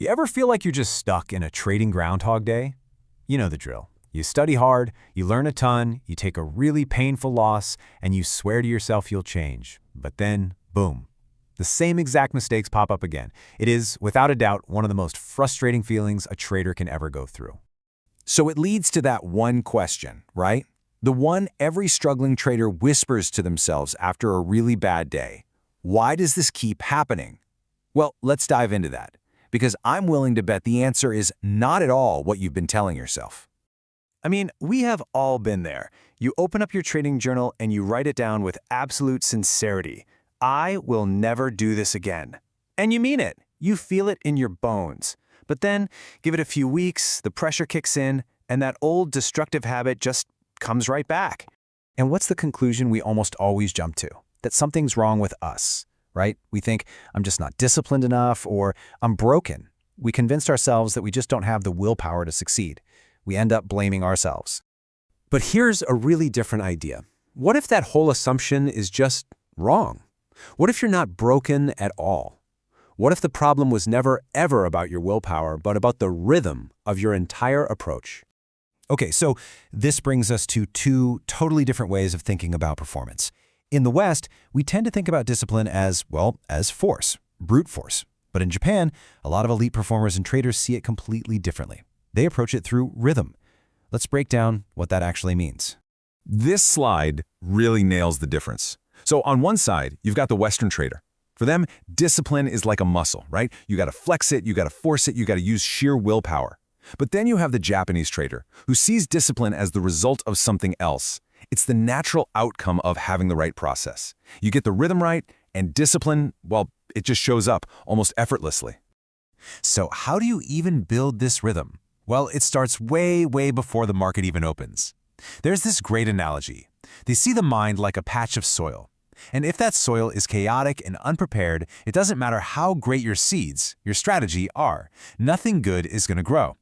You ever feel like you're just stuck in a trading groundhog day? You know the drill. You study hard, you learn a ton, you take a really painful loss, and you swear to yourself you'll change. But then, boom. The same exact mistakes pop up again. It is, without a doubt, one of the most frustrating feelings a trader can ever go through. So it leads to that one question, right? The one every struggling trader whispers to themselves after a really bad day. Why does this keep happening? Well, let's dive into that, because I'm willing to bet the answer is not at all what you've been telling yourself. I mean, we have all been there. You open up your trading journal and you write it down with absolute sincerity. I will never do this again. And you mean it. You feel it in your bones. But then, give it a few weeks, the pressure kicks in, and that old destructive habit just comes right back. And what's the conclusion we almost always jump to? That something's wrong with us, right? We think, I'm just not disciplined enough, or I'm broken. We convinced ourselves that we just don't have the willpower to succeed. We end up blaming ourselves. But here's a really different idea. What if that whole assumption is just wrong? What if you're not broken at all? What if the problem was never, ever about your willpower, but about the rhythm of your entire approach? Okay, so this brings us to two totally different ways of thinking about performance. In the West, we tend to think about discipline as, well, as force, brute force. But in Japan, a lot of elite performers and traders see it completely differently. They approach it through rhythm. Let's break down what that actually means. This slide really nails the difference. So on one side, you've got the Western trader. For them, discipline is like a muscle, right? You got to flex it, you got to force it, you got to use sheer willpower. But then you have the Japanese trader, who sees discipline as the result of something else. It's the natural outcome of having the right process. You get the rhythm right, and discipline, well, it just shows up almost effortlessly. So how do you even build this rhythm? Well, it starts way, way before the market even opens. There's this great analogy. They see the mind like a patch of soil. And if that soil is chaotic and unprepared, it doesn't matter how great your seeds, your strategy are. Nothing good is going to grow.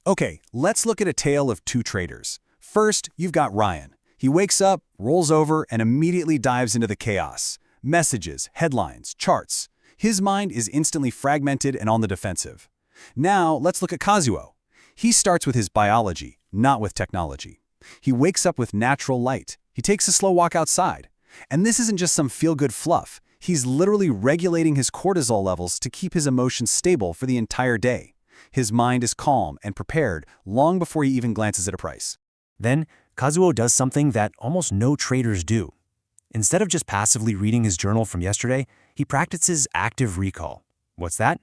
Okay, let's look at a tale of two traders. First, you've got Ryan. He wakes up, rolls over, and immediately dives into the chaos. Messages, headlines, charts. His mind is instantly fragmented and on the defensive. Now, let's look at Kazuo. He starts with his biology, not with technology. He wakes up with natural light. He takes a slow walk outside. And this isn't just some feel-good fluff. He's literally regulating his cortisol levels to keep his emotions stable for the entire day. His mind is calm and prepared long before he even glances at a price. Then, Kazuo does something that almost no traders do. Instead of just passively reading his journal from yesterday, he practices active recall. What's that?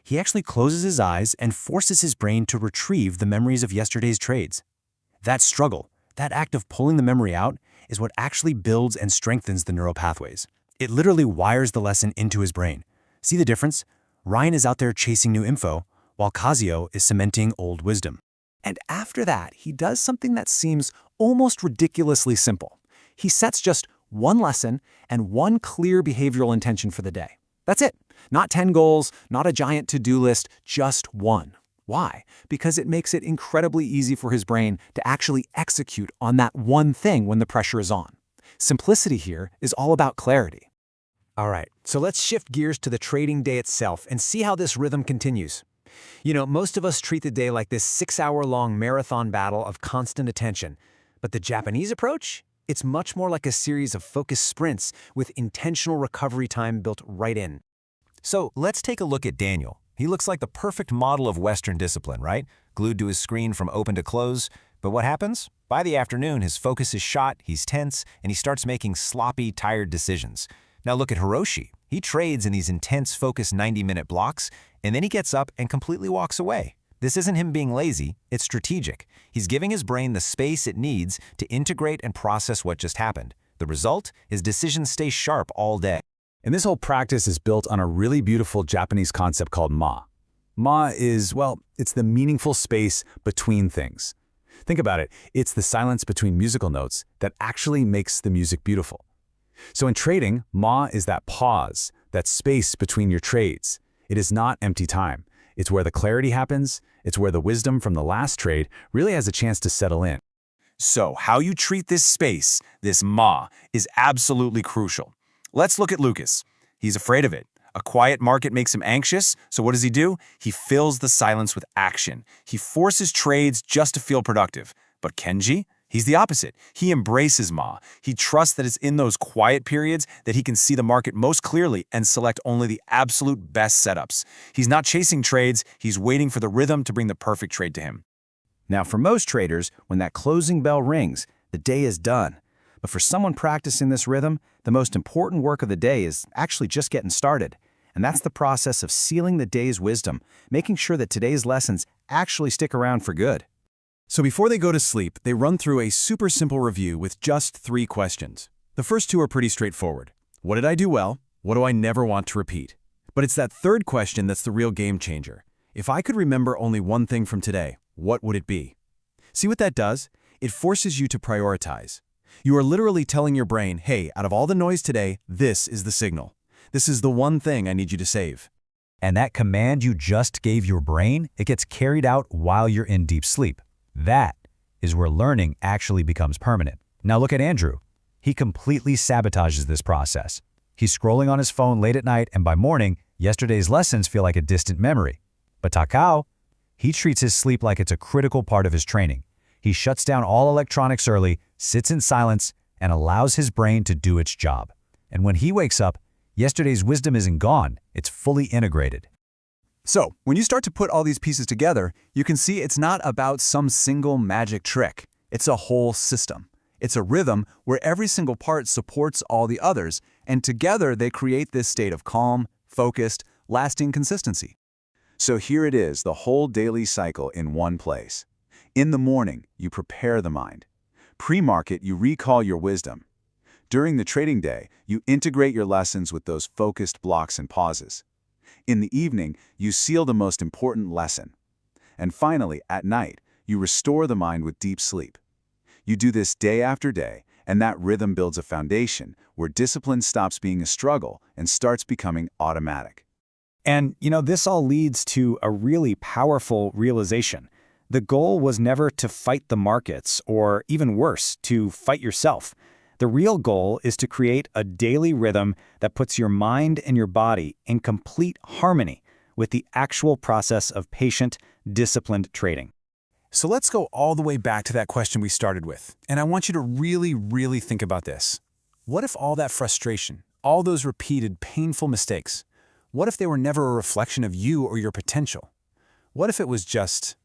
He actually closes his eyes and forces his brain to retrieve the memories of yesterday's trades. That struggle, that act of pulling the memory out, is what actually builds and strengthens the neural pathways. It literally wires the lesson into his brain. See the difference? Ryan is out there chasing new info, while Kazuo is cementing old wisdom. And after that, he does something that seems almost ridiculously simple. He sets just one lesson and one clear behavioral intention for the day. That's it. Not 10 goals, not a giant to-do list, just one. Why? Because it makes it incredibly easy for his brain to actually execute on that one thing when the pressure is on. Simplicity here is all about clarity. All right, so let's shift gears to the trading day itself and see how this rhythm continues. You know, most of us treat the day like this 6-hour-long marathon battle of constant attention. But the Japanese approach? It's much more like a series of focused sprints with intentional recovery time built right in. So let's take a look at Daniel. He looks like the perfect model of Western discipline, right? Glued to his screen from open to close. But what happens? By the afternoon, his focus is shot, he's tense, and he starts making sloppy, tired decisions. Now look at Hiroshi. He trades in these intense, focused 90-minute blocks, and then he gets up and completely walks away. This isn't him being lazy, it's strategic. He's giving his brain the space it needs to integrate and process what just happened. The result? His decisions stay sharp all day. And this whole practice is built on a really beautiful Japanese concept called ma. Ma is, well, it's the meaningful space between things. Think about it. It's the silence between musical notes that actually makes the music beautiful. So in trading, ma is that pause, that space between your trades. It is not empty time. It's where the clarity happens. It's where the wisdom from the last trade really has a chance to settle in. So how you treat this space, this ma, is absolutely crucial. Let's look at Lucas. He's afraid of it. A quiet market makes him anxious, so what does he do? He fills the silence with action. He forces trades just to feel productive. But Kenji? He's the opposite. He embraces Ma. He trusts that it's in those quiet periods that he can see the market most clearly and select only the absolute best setups. He's not chasing trades, he's waiting for the rhythm to bring the perfect trade to him. Now, for most traders, when that closing bell rings, the day is done. But for someone practicing this rhythm, the most important work of the day is actually just getting started. And that's the process of sealing the day's wisdom, making sure that today's lessons actually stick around for good. So before they go to sleep, they run through a super simple review with just 3 questions. The first 2 are pretty straightforward. What did I do well? What do I never want to repeat? But it's that third question that's the real game changer. If I could remember only one thing from today, what would it be? See what that does? It forces you to prioritize. You are literally telling your brain, hey, out of all the noise today, this is the signal. This is the one thing I need you to save. And that command you just gave your brain, it gets carried out while you're in deep sleep. That is where learning actually becomes permanent. Now look at Andrew. He completely sabotages this process. He's scrolling on his phone late at night, and by morning, yesterday's lessons feel like a distant memory. But Takao, he treats his sleep like it's a critical part of his training. He shuts down all electronics early, sits in silence, and allows his brain to do its job. And when he wakes up, yesterday's wisdom isn't gone, it's fully integrated. So, when you start to put all these pieces together, you can see it's not about some single magic trick. It's a whole system. It's a rhythm where every single part supports all the others, and together they create this state of calm, focused, lasting consistency. So here it is, the whole daily cycle in one place. In the morning, you prepare the mind. Pre-market, you recall your wisdom. During the trading day, you integrate your lessons with those focused blocks and pauses. In the evening, you seal the most important lesson. And finally, at night, you restore the mind with deep sleep. You do this day after day, and that rhythm builds a foundation where discipline stops being a struggle and starts becoming automatic. And, this all leads to a really powerful realization. The goal was never to fight the markets, or even worse, to fight yourself. The real goal is to create a daily rhythm that puts your mind and your body in complete harmony with the actual process of patient, disciplined trading. So let's go all the way back to that question we started with. And I want you to really think about this. What if all that frustration, all those repeated painful mistakes, what if they were never a reflection of you or your potential? What if it was just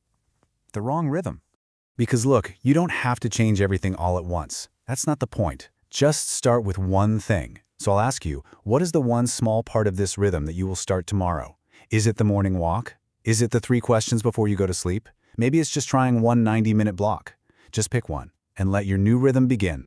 the wrong rhythm? Because look, you don't have to change everything all at once. That's not the point. Just start with one thing. So I'll ask you, what is the one small part of this rhythm that you will start tomorrow? Is it the morning walk? Is it the 3 questions before you go to sleep? Maybe it's just trying one 90-minute block. Just pick one and let your new rhythm begin.